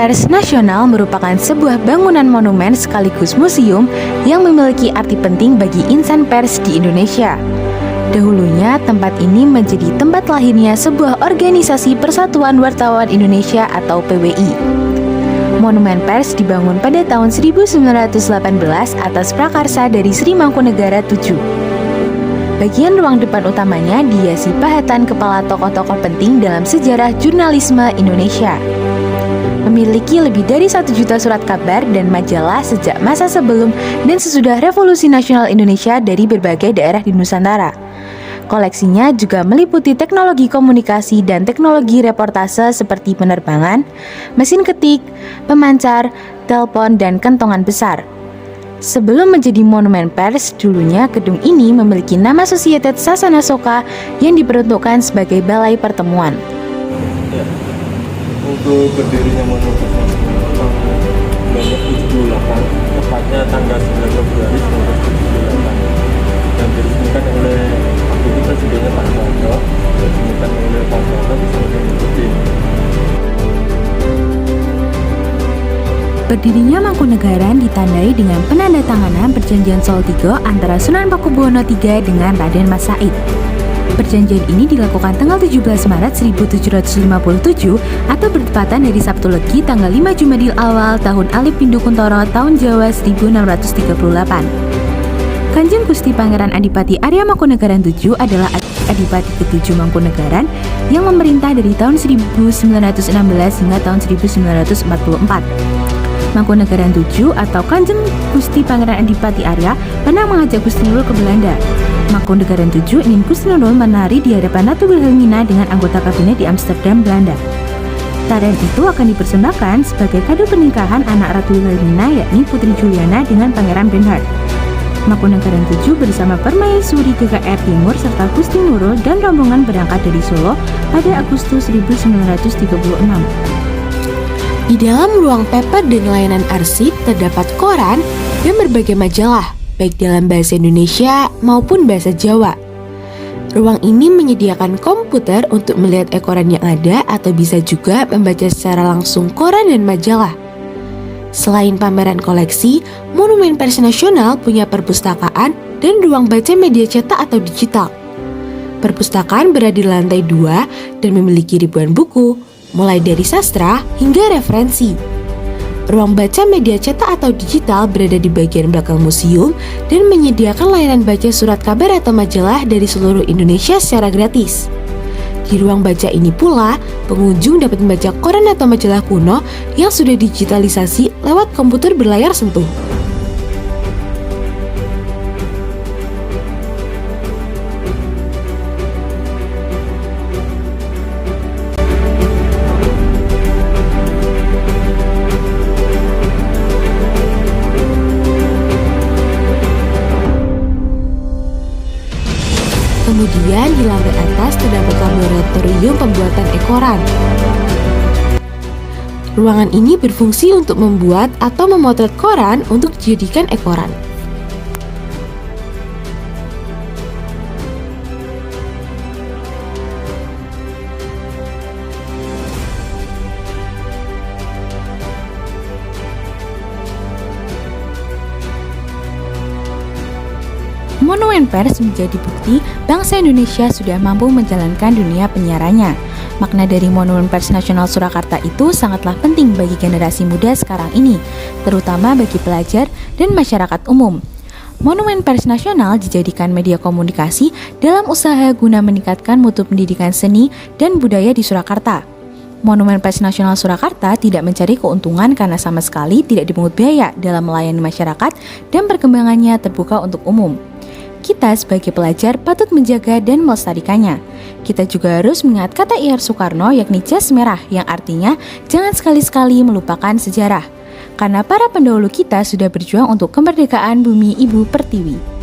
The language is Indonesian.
Pers Nasional merupakan sebuah bangunan monumen sekaligus museum yang memiliki arti penting bagi insan pers di Indonesia. Dahulunya, tempat ini menjadi tempat lahirnya sebuah organisasi Persatuan Wartawan Indonesia atau PWI. Monumen Pers dibangun pada tahun 1918 atas prakarsa dari Sri Mangkunegara VII. Bagian ruang depan utamanya dihiasi pahatan kepala tokoh-tokoh penting dalam sejarah jurnalisme Indonesia. Memiliki lebih dari 1 juta surat kabar dan majalah sejak masa sebelum dan sesudah Revolusi Nasional Indonesia dari berbagai daerah di Nusantara. Koleksinya juga meliputi teknologi komunikasi dan teknologi reportase seperti penerbangan, mesin ketik, pemancar, telepon, dan kentongan besar. Sebelum menjadi monumen pers, dulunya gedung ini memiliki nama Societet Sasana Soka yang diperuntukkan sebagai balai pertemuan. Untuk berdirinya monumen tahun 1978, tepatnya tanggal 9 Februari 1978, dan diresmikan oleh waktu itu presidennya Pak Soeharto, diresmikan oleh Pak Soeharto bersama dengan Putin. Berdirinya Mangkunegaran ditandai dengan penandatanganan Perjanjian Salatiga antara Sunan Pakubuwono III dengan Raden Mas Said. Perjanjian ini dilakukan tanggal 17 Maret 1757 atau bertepatan dari Sabtu Legi tanggal 5 Jumadil Awal tahun Alif Pindu Kuntoro tahun Jawa 1638. Kanjeng Gusti Pangeran Adipati Arya Mangkunegaran VII adalah Adipati ke-7 Mangkunegaran yang memerintah dari tahun 1916 hingga tahun 1944. Mangkunegaran VII atau Kanjeng Gusti Pangeran Adipati Arya pernah mengajak Gusti Nurul ke Belanda. Mangkunegaran VII ingin Gusti Nurul menari di hadapan Ratu Wilhelmina dengan anggota kabinet di Amsterdam, Belanda. Tarian itu akan dipersembahkan sebagai kado pernikahan anak Ratu Wilhelmina yakni Putri Juliana dengan Pangeran Bernhard. Mangkunegaran VII bersama Permaisuri GKR Timur serta Gusti Nurul dan rombongan berangkat dari Solo pada Agustus 1936. Di dalam ruang paper dan layanan arsip terdapat koran dan berbagai majalah, baik dalam bahasa Indonesia maupun bahasa Jawa. Ruang ini menyediakan komputer untuk melihat e-koran yang ada atau bisa juga membaca secara langsung koran dan majalah. Selain pameran koleksi, Monumen Pers Nasional punya perpustakaan dan ruang baca media cetak atau digital. Perpustakaan berada di lantai 2 dan memiliki ribuan buku, mulai dari sastra hingga referensi. Ruang baca media cetak atau digital berada di bagian belakang museum dan menyediakan layanan baca surat kabar atau majalah dari seluruh Indonesia secara gratis. Di ruang baca ini pula, pengunjung dapat membaca koran atau majalah kuno yang sudah digitalisasi lewat komputer berlayar sentuh. Kemudian di lantai atas terdapat laboratorium pembuatan e-koran. Ruangan ini berfungsi untuk membuat atau memotret koran untuk dijadikan e-koran. Monumen Pers menjadi bukti bangsa Indonesia sudah mampu menjalankan dunia penyiarannya. Makna dari Monumen Pers Nasional Surakarta itu sangatlah penting bagi generasi muda sekarang ini, terutama bagi pelajar dan masyarakat umum. Monumen Pers Nasional dijadikan media komunikasi dalam usaha guna meningkatkan mutu pendidikan seni dan budaya di Surakarta. Monumen Pers Nasional Surakarta tidak mencari keuntungan karena sama sekali tidak dipungut biaya dalam melayani masyarakat dan perkembangannya terbuka untuk umum. Kita sebagai pelajar patut menjaga dan melestarikannya. Kita juga harus mengingat kata I.R. Soekarno yakni jas merah yang artinya jangan sekali-sekali melupakan sejarah. Karena para pendahulu kita sudah berjuang untuk kemerdekaan bumi Ibu Pertiwi.